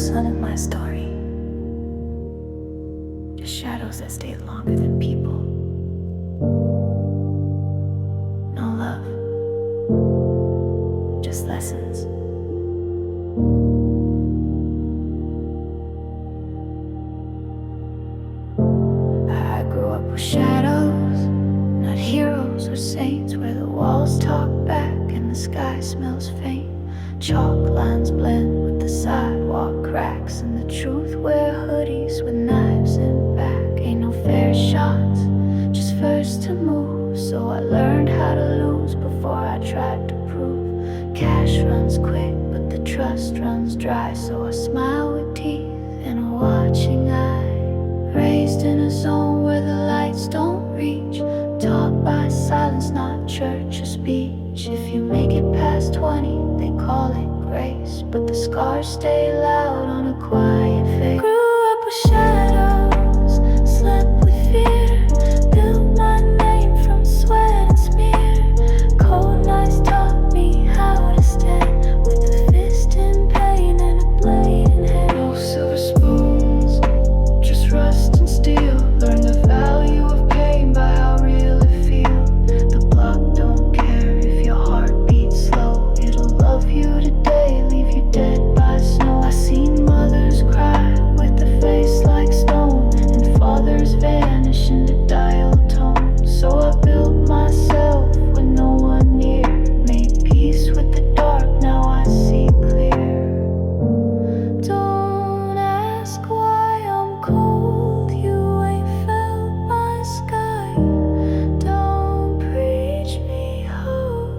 sun in my story. Just shadows that stay longer than people. No love, just lessons. I grew up with shadows, not heroes or saints, where the walls talk back and the sky smells faint. Chalk lines blend with the sidewalk cracks, and the truth wear hoodies with knives in back. Ain't no fair shots, just first to move. So I learned how to lose before I tried to prove. Cash runs quick, but the trust runs dry. So I smile with teeth and a watching eye. Raised in a zone where the lights don't reach. Taught by silence, not church or speech. If you make it past 20, they call it grace, but the scars stay loud on a quiet face. Grew up with shadows, slept with fear. Built my name from sweat and smear. Cold nights taught me how to stand, with a fist in pain and a blade in hand. No silver spoons, just rust and steel. Learn the value of pain by how real it feels. The block don't care if your heart beats slow. It'll love you today, leave you dead by snow. I seen mothers cry with a face like stone, and fathers vanish into dial tone. So I built myself with no one near. Made peace with the dark, now I see clear. Don't ask why I'm cold, you ain't felt my sky. Don't preach me hope,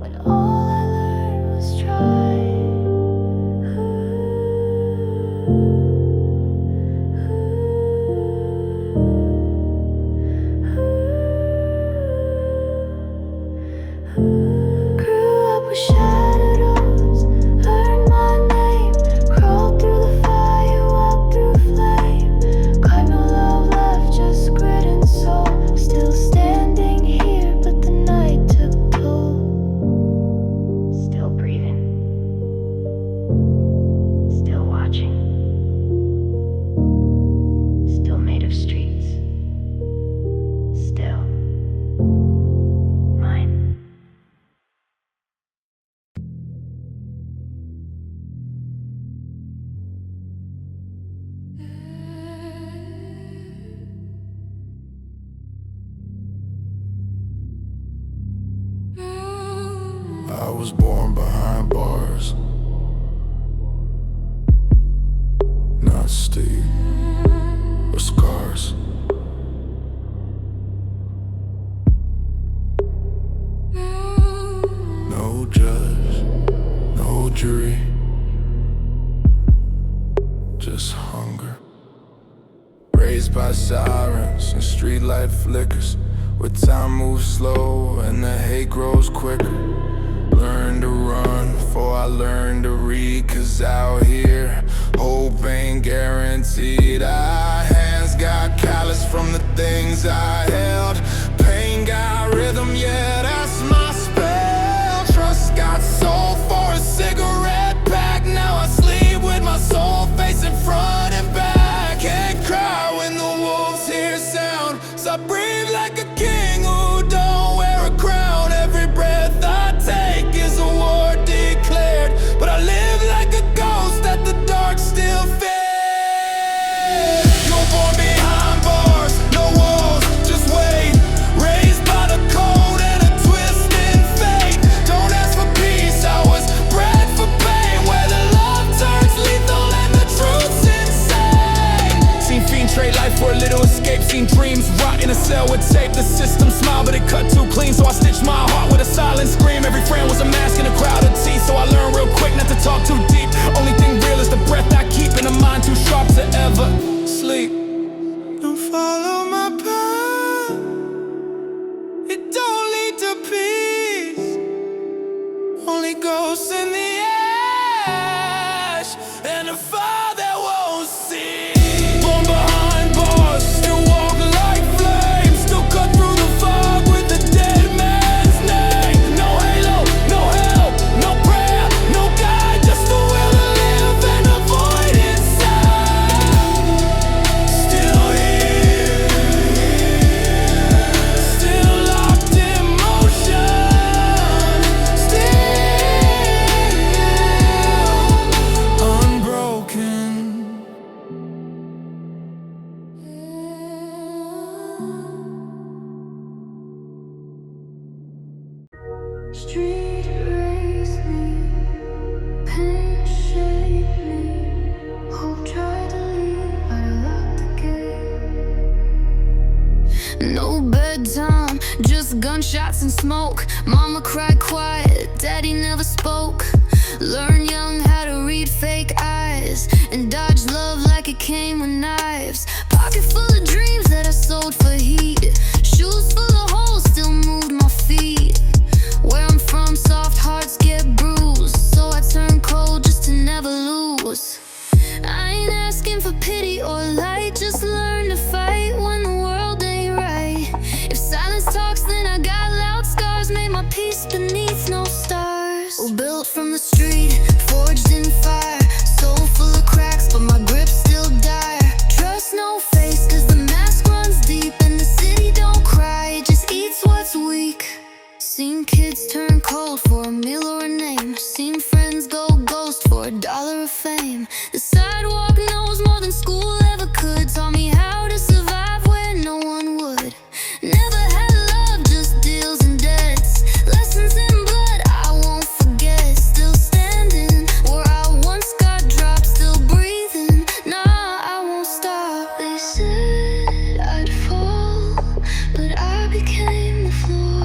when all I learned was try. Grew up with shadows, earned my name. Crawled through the fire, walked through flame. Got no love left, just grit and soul. Still standing here, but the night took toll. Still breathing, still watching, still made of streets, still mine. I was born behind bars, not steep or scars. No judge, no jury, just hunger. Raised by sirens and streetlight flickers, where time moves slow and the hate grows quicker. Learn to run before I learn to read, 'cause out here hope ain't guaranteed. Our hands got callous from the things I held. Pain got rhythm, yeah, that's my spell. Trust got soul for a cigarette pack. Now I sleep with my soul facing front and back. Can't cry when the wolves hear sound, so I breathe like a king who don't wear a crown. Every breath I take is a war declared, but I live like a ghost that the dark still fears. You're born behind bars, no walls, just wait. Raised by the cold and a twist in fate. Don't ask for peace, I was bred for pain, where the love turns lethal and the truth's insane. Seen fiend trade life for a little escape. Seen dreams rot in a cell with tape. The system smiled, but it cut too clean, so I stitched my heart with a silent scream. Every friend was a mask in a crowd of tea, so I learned real quick not to talk too deep. Only thing real is the breath I keep, and a mind too sharp to ever sleep. Don't follow my path, it don't lead to peace. Only ghosts in the ash and a fire that won't see. Born behind bars, still walk like flames. Still cut through the fog with a dead man's name. No halo, no help, no prayer, no guide, just the will to live and Street race me, paint shade me. Hope tried to leave, but I locked the gate. No bedtime, just gunshots and smoke. Mama cried quiet, daddy never spoke. Learn young how to read fake eyes and dodge love like it came with knives. Pocket full of dreams that I sold for heat. Shoes full of holes, still moved my feet. Where I'm from, soft hearts get bruised, so I turn cold just to never lose. I ain't asking for pity or light, just learn to fight when the world ain't right. If silence talks, then I got loud scars, made my peace beneath no stars. Oh, built from the street, forged in fire, soul full of cracks, but my grip's still dire. Trust no face, cause the mask runs deep, and the city don't cry, it just eats what's weak. Seen kids turn cold for a meal or a name. Seen friends go ghost for $1 of fame. The sidewalk knows more than school ever could. Taught me how to survive where no one would. Never had love, just deals and debts. Lessons in blood I won't forget. Still standing where I once got dropped. Still breathing, nah, I won't stop. They said I'd fall, but I became the floor.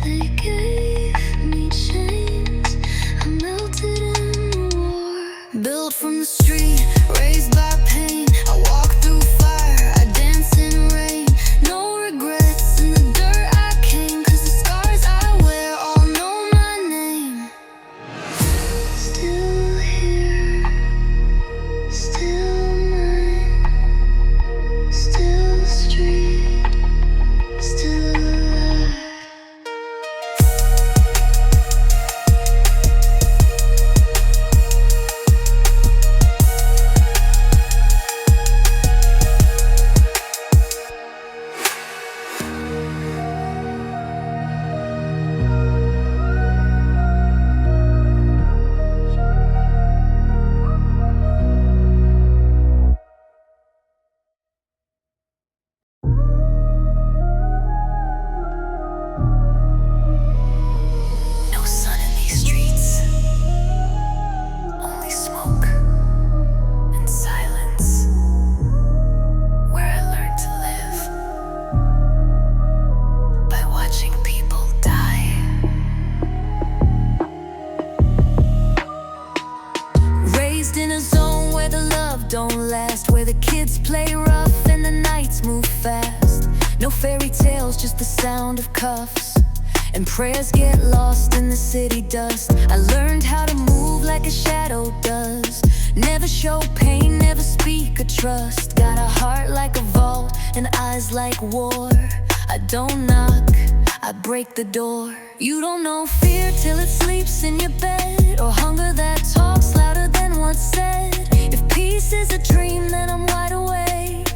They gave me chains, I melted in the war. Built from the street, raised by pain. I walk through fire, I dance in rain. No regrets in the dirt I came, cause the scars I wear all know my name. Still here, still mine. Still street, still alive. No sun in these streets, only smoke and silence. Where I learned to live by watching people die. Raised in a zone where the love don't last, where the kids play rough and the nights move fast. No fairy tales, just the sound of cuffs, and prayers get lost in the city dust. I learned how to move like a shadow does. Never show pain, never speak or trust. Got a heart like a vault and eyes like war. I don't knock, I break the door. You don't know fear till it sleeps in your bed, or hunger that talks louder than what's said. If peace is a dream, then I'm wide awake.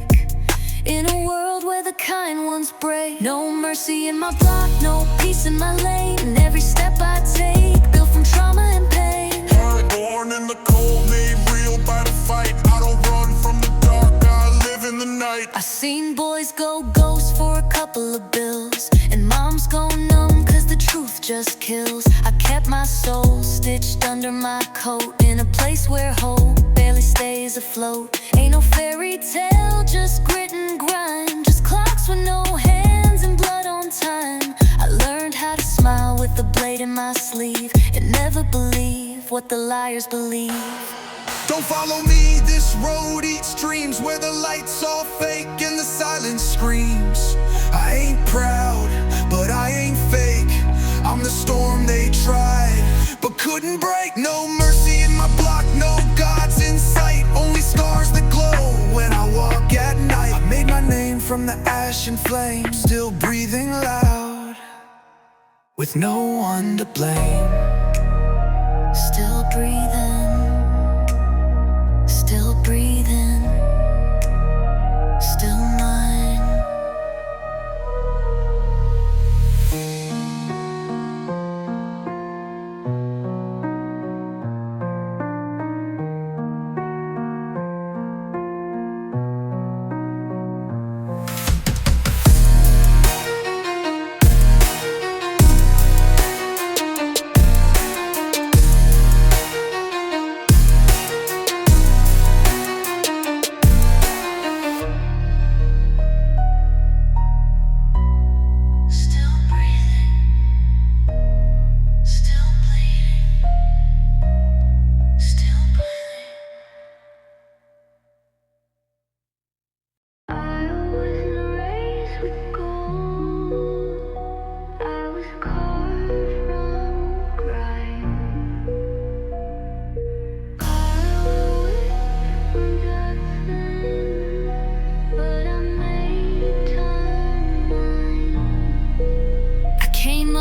In a world where the kind ones break. No mercy in my block, no peace in my lane. And every step I take, built from trauma and pain. Heart born in the cold, made real by the fight. I don't run from the dark, I live in the night. I seen boys go ghost for a couple of bills, and moms go numb cause the truth just kills. I kept my soul stitched under my coat, in a place where hope barely stays afloat. Ain't no fairy tale, just grit and grind. Just clocks with no hands and blood on time. I learned how to smile with the blade in my sleeve, and never believe what the liars believe. Don't follow me, this road eats dreams, where the lights all fake and the silence screams. I ain't proud, but I ain't fake. I'm the storm they tried, but couldn't break. No mercy in my block, no gods in sight. Only scars that glow when I walk at night. I made my name from the ash and flame, still breathing loud, with no one to blame. Still breathing, still breathing, still mine.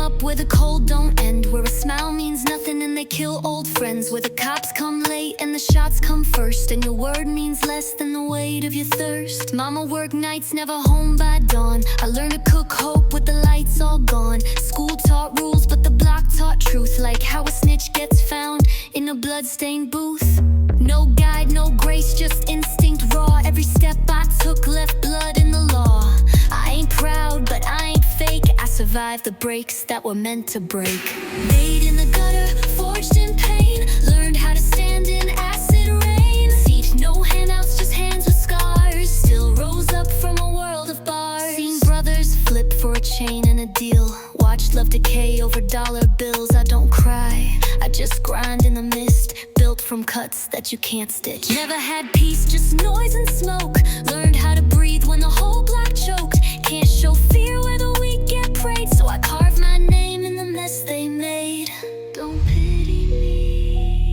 up where the cold don't end, where a smile means nothing and they kill old friends, where the cops come late and the shots come first, and your word means less than the weight of your thirst. Mama worked nights, never home by dawn. I learned to cook hope with the lights all gone. School taught rules, but the block taught truth, like how a snitch gets found in a bloodstained booth. No guide, no grace, just instinct raw. Every step I took left blood in the law. I ain't proud, but I ain't fake. I survived the breaks that were meant to break. Made in the gutter, forged in pain. Learned how to stand in acid rain. Siege, no handouts, just hands with scars. Still rose up from a world of bars. Seen brothers flip for a chain and a deal. Watched love decay over dollar bills. I don't cry, I just grind in the mist. Built from cuts that you can't stitch. Never had peace, just noise and smoke. Learned how to breathe when the whole block choked. Can't show fear where the weak get prayed, so I carved my name in the mess they made. Don't pity me,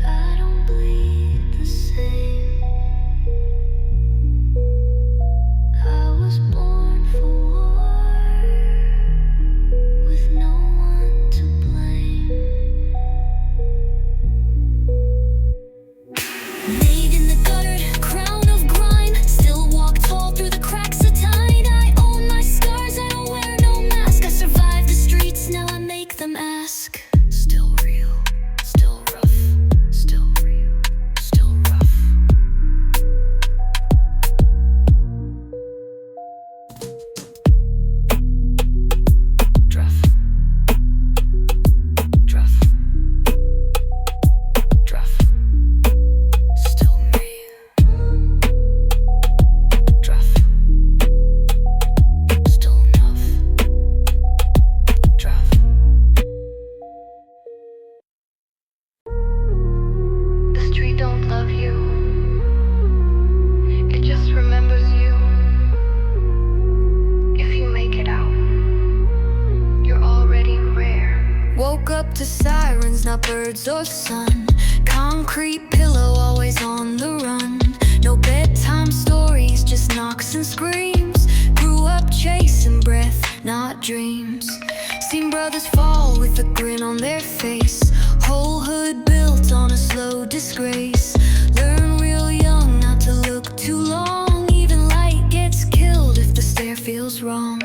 I don't bleed the same. I was born for war, with no one to blame. Made in the gutter, crown of grime. Still walk tall through the cracks of time. I own my scars, I don't wear no mask. I survived the streets, now I make them ask. Still real, still rough. Still real, still rough. Druff. Druff. Druff. Still me. Druff. Still enough. Druff. The street don't love you. It just remembers you. If you make it out, you're already rare. Woke up to sirens, not birds or sun. Concrete pillow, always on the run. No bedtime stories, just knocks and screams. Grew up chasing breath, not dreams. Seen brothers fall with a grin on their face. Whole hood built on a slow disgrace. Learn real young not to look too long. Even light gets killed if the stare feels wrong.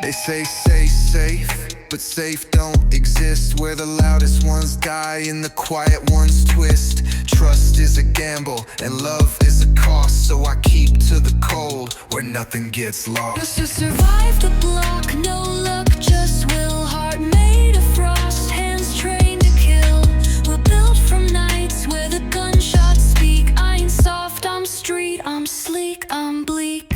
They say stay safe, but safe don't exist. Where the loudest ones die and the quiet ones twist. Trust is a gamble and love is a cost, so I keep to the cold where nothing gets lost. Just to survive the block, no luck, just will. Heart made of frost, hands trained to kill. We're built from nights where the gunshots speak. I ain't soft, I'm street, I'm sleek, I'm bleak.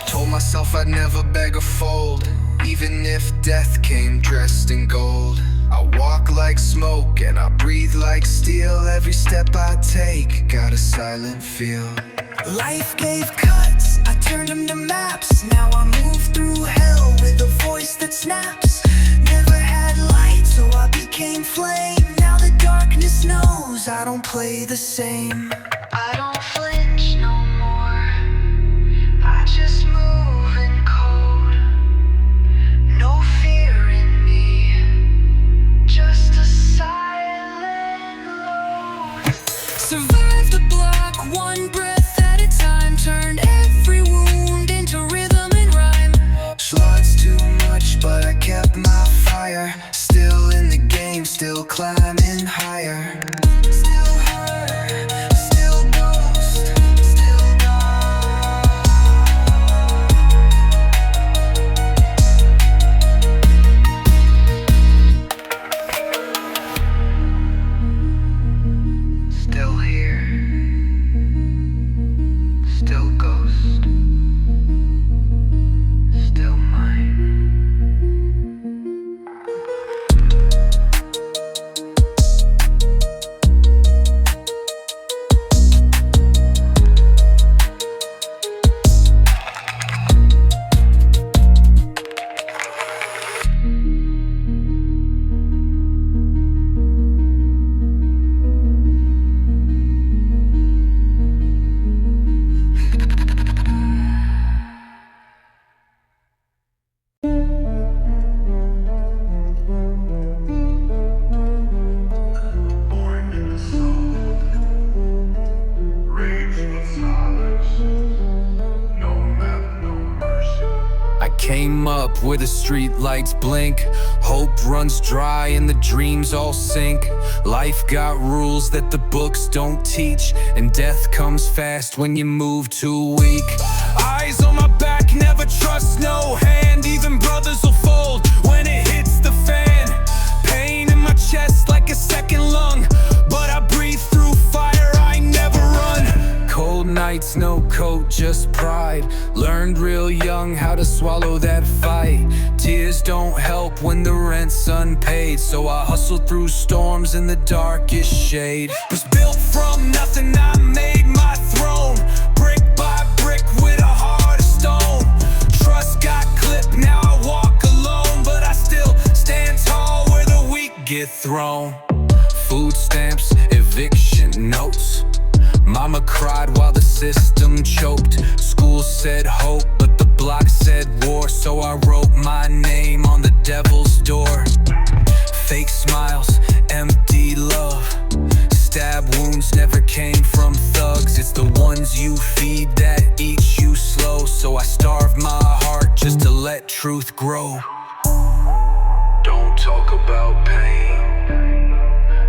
Told myself I'd never beg or fold, even if death came dressed in gold. I walk like smoke and I breathe like steel. Every step I take got a silent feel. Life gave cuts, I turned them to maps. Now I move through hell with a voice that snaps. Never had light, so I became flame. Now the darkness knows I don't play the same. I don't flinch no more, I just move in code. No fear in me, just a silent load. Survive the block, one breath at a time. Turned every wound into rhythm and rhyme. Slots too much, but I kept my fire. Still in the game, still climbing higher. Still hurt, still go where the street lights blink. Hope runs dry and the dreams all sink. Life got rules that the books don't teach, and death comes fast when you move too weak. Eyes on my back, never trust no hand. Even brothers will fold when it hits the fan. Pain in my chest like a second lung, but I breathe through fire, I never run. Cold nights, no coat, just pride. Learned real young how to swallow that fight. Tears don't help when the rent's unpaid, so I hustle through storms in the darkest shade. Was built from nothing, I made my throne. Brick by brick with a heart of stone. Trust got clipped, now I walk alone, but I still stand tall where the weak get thrown. Food stamps, eviction notes. Mama cried while the system choked. School said hope, but the block said war, so I wrote my name on the devil's door. Fake smiles, empty love. Stab wounds never came from thugs. It's the ones you feed that eat you slow. So I starved my heart just to let truth grow. Don't talk about pain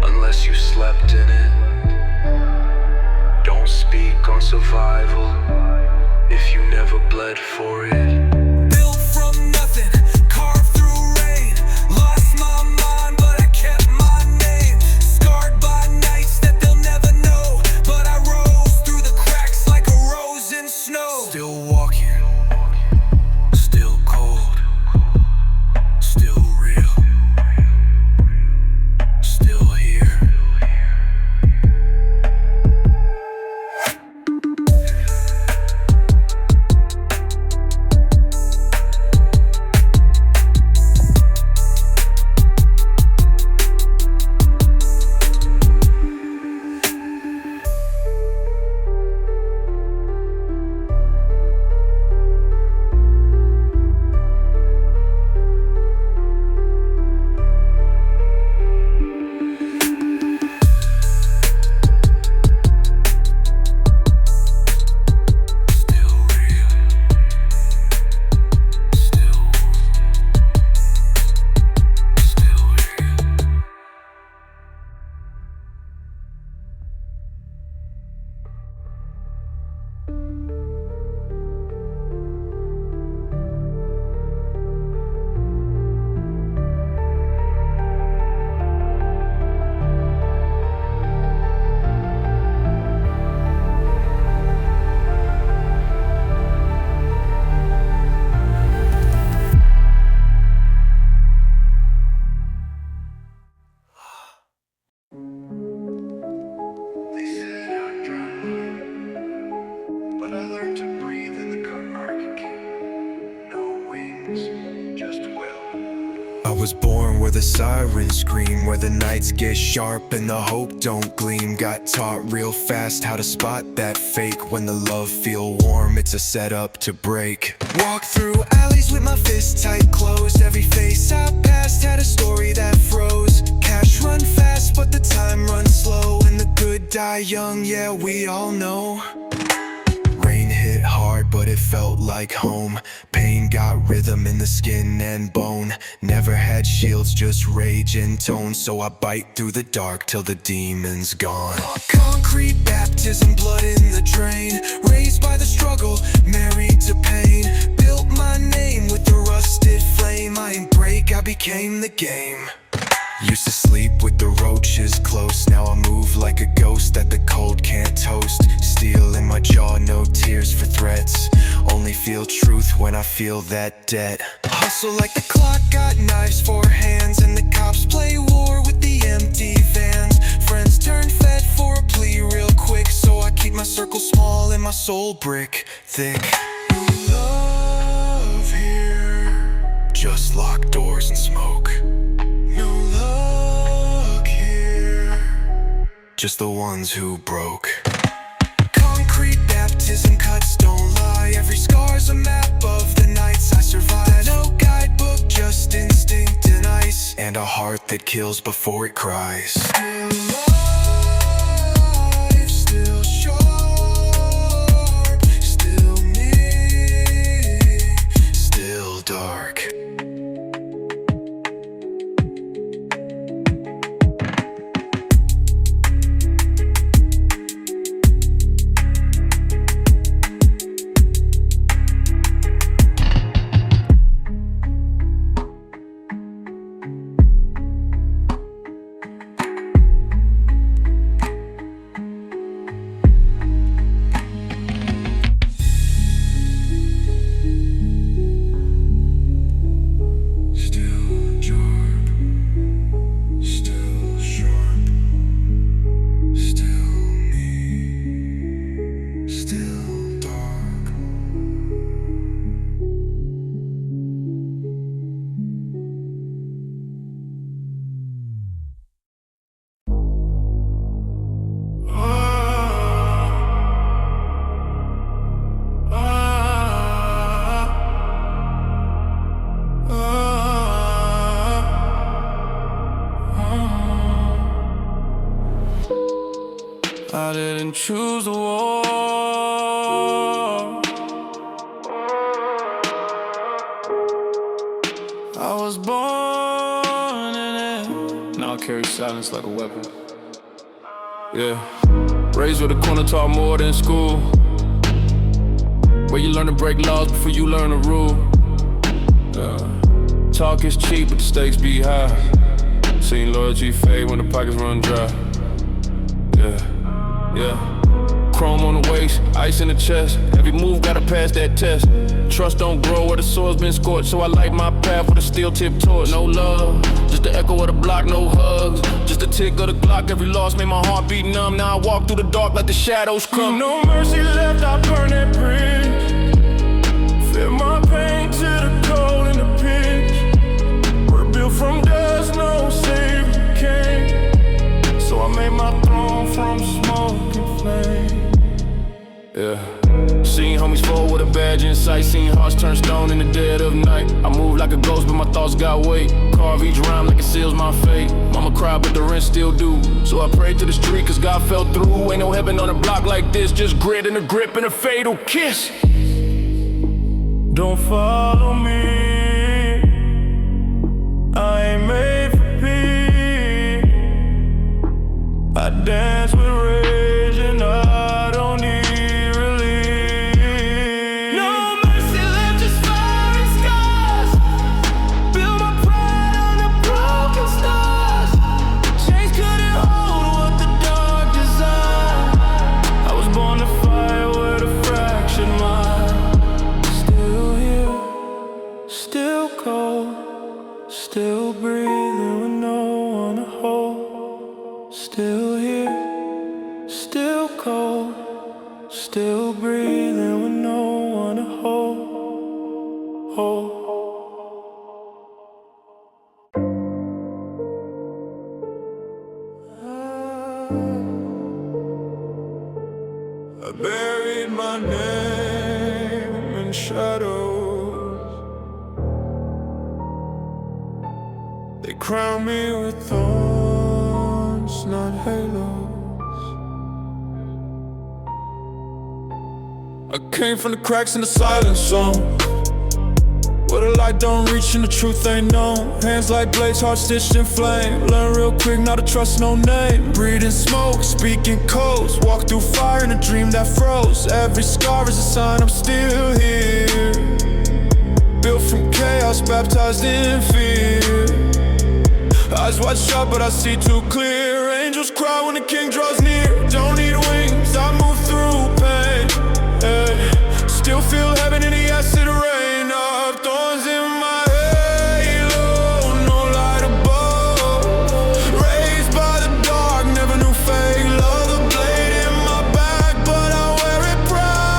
unless you slept in it. Don't speak on survival if you never bled for it. Built from nothing, carved through rain. Lost my mind, but I kept my name. Scarred by nights that they'll never know, but I rose through the cracks like a rose in snow. Still walking, still cold, still real, still here. But I learned to breathe in the dark. No wings, just will. I was born where the sirens scream, where the nights get sharp and the hope don't gleam. Got taught real fast how to spot that fake. When the love feel warm, it's a setup to break. Walk through alleys with my fists tight closed. Every face I passed had a story that froze. Cash run fast, but the time runs slow, and the good die young, yeah, we all know. Rain hit hard, but it felt like home. Pain got rhythm in the skin and bone. Never had shields, just rage and tone. So I bite through the dark till the demon's gone. Concrete baptism, blood in the drain. Raised by the struggle, married to pain. Built my name with the rusted flame. I ain't break, I became the game. Used to sleep with the roaches close. Now I move like a ghost that the cold can't toast. Steel in my jaw, no tears for threats. Only feel truth when I feel that debt. Hustle like the clock, got knives for hands. And the cops play war with the empty vans. Friends turn fed for a plea real quick. So I keep my circle small and my soul brick thick. No love here, just locked doors and smoke. No luck here, just the ones who broke. Concrete baptism, cuts don't lie. Every scar's a map of the nights I survived. No guidebook, just instinct and ice. And a heart that kills before it cries. Still alive, still sharp, still me, still dark. I didn't choose the war. I was born in it. Now I carry silence like a weapon. Yeah. Raised with a corner taught more than school, where you learn to break laws before you learn the rule. Talk is cheap, but the stakes be high. Seen loyalty fade when the pockets run dry. Yeah. Chrome on the waist, ice in the chest. Every move gotta pass that test. Trust don't grow where the soil's been scorched, so I light my path with a steel tip torch. No love, just the echo of the block, no hugs. Just the tick of the clock, every loss made my heart beat numb. Now I walk through the dark like the shadows come. No mercy left, I burn that bridge. Feel my pain to the cold and the pinch. We're built from dust, no savior came. So I made my throne from smoke and flame. Yeah. Seen homies fall with a badge in sight. Seen hearts turn stone in the dead of night. I move like a ghost, but my thoughts got weight. Carve each rhyme like it seals my fate. Mama cried, but the rent still due. So I prayed to the street, cause God fell through. Ain't no heaven on a block like this. Just grit and a grip and a fatal kiss. Don't follow me, I ain't made for peace. I dance with rage and I don't need relief. No mercy left, just fire and scars. Build my pride on the broken stars. Chains couldn't hold what the dark designed. I was born to fight with a fractured mind. Still cold, still breathing with no one to hold. Still here, still cold, still breathing with no one to hold. I buried my name in shadows. They crown me with thorns, not halos. I came from the cracks in the silence zone, where the light don't reach and the truth ain't known. Hands like blades, heart stitched in flame. Learn real quick not to trust no name. Breathing smoke, speaking codes. Walk through fire in a dream that froze. Every scar is a sign I'm still here. Built from chaos, baptized in fear. Eyes wide shut, but I see too clear. Angels cry when the king draws near. Don't need wings, I move through pain. Still feel heaven in the acid rain. Thorns in my halo, no light above. Raised by the dark, never knew fake love. The blade in my back, but I wear it proud.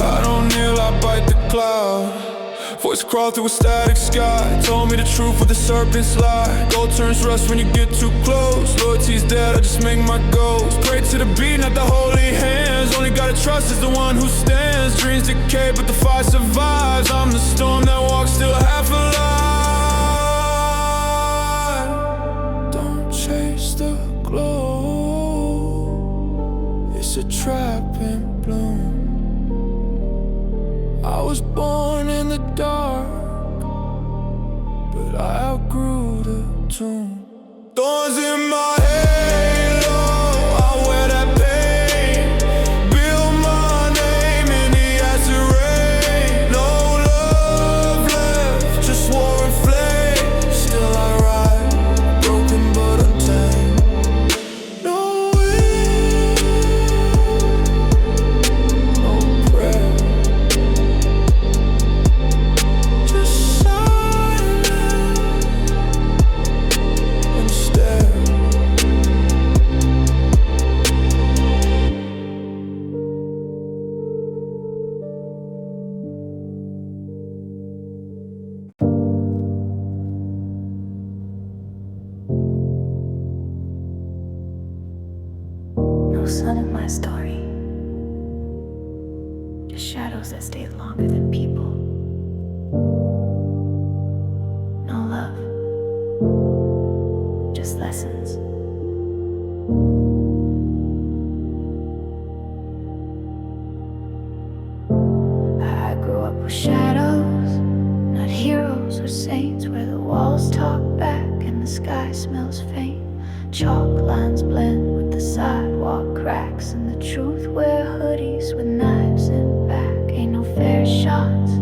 I don't kneel, I bite the cloud. Voice crawl through a static sky. Told me the truth with the serpent's lie. Gold turns rust when you get too close. Loyalty's dead, I just make my goals. Pray to the beat, not the holy hands. Only gotta trust is the one who stands. Dreams decay, but the fire survives. I'm the storm that walks still half alive. Don't chase the glow, it's a trap in bloom. I was born in the dark, but I outgrew the tomb. Thorns in my halo, I wear that pain. Build my name in the acid rain. No love left, just war and flame. Still I ride, broken but untamed. No wind, no prayer. No sun in my story, just shadows that stayed longer than people. No love, just lessons. I grew up with shadows, not heroes or saints, where the walls talk back and the sky smells faint. Chalk lines blend with the sidewalk cracks, and the truth wear hoodies with knives in back. Ain't no fair shots,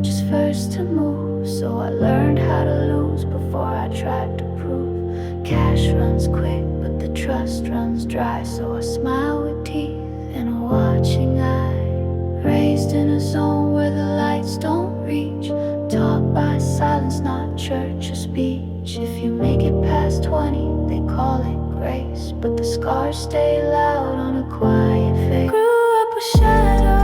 just first to move. So I learned how to lose before I tried to prove. Cash runs quick, but the trust runs dry. So I smile with teeth and a watching eye. Raised in a zone where the lights don't reach. Taught by silence, not church or speech. If you make it past 20, they call it grace, but the scars stay loud on a quiet face. Grew up with shadows.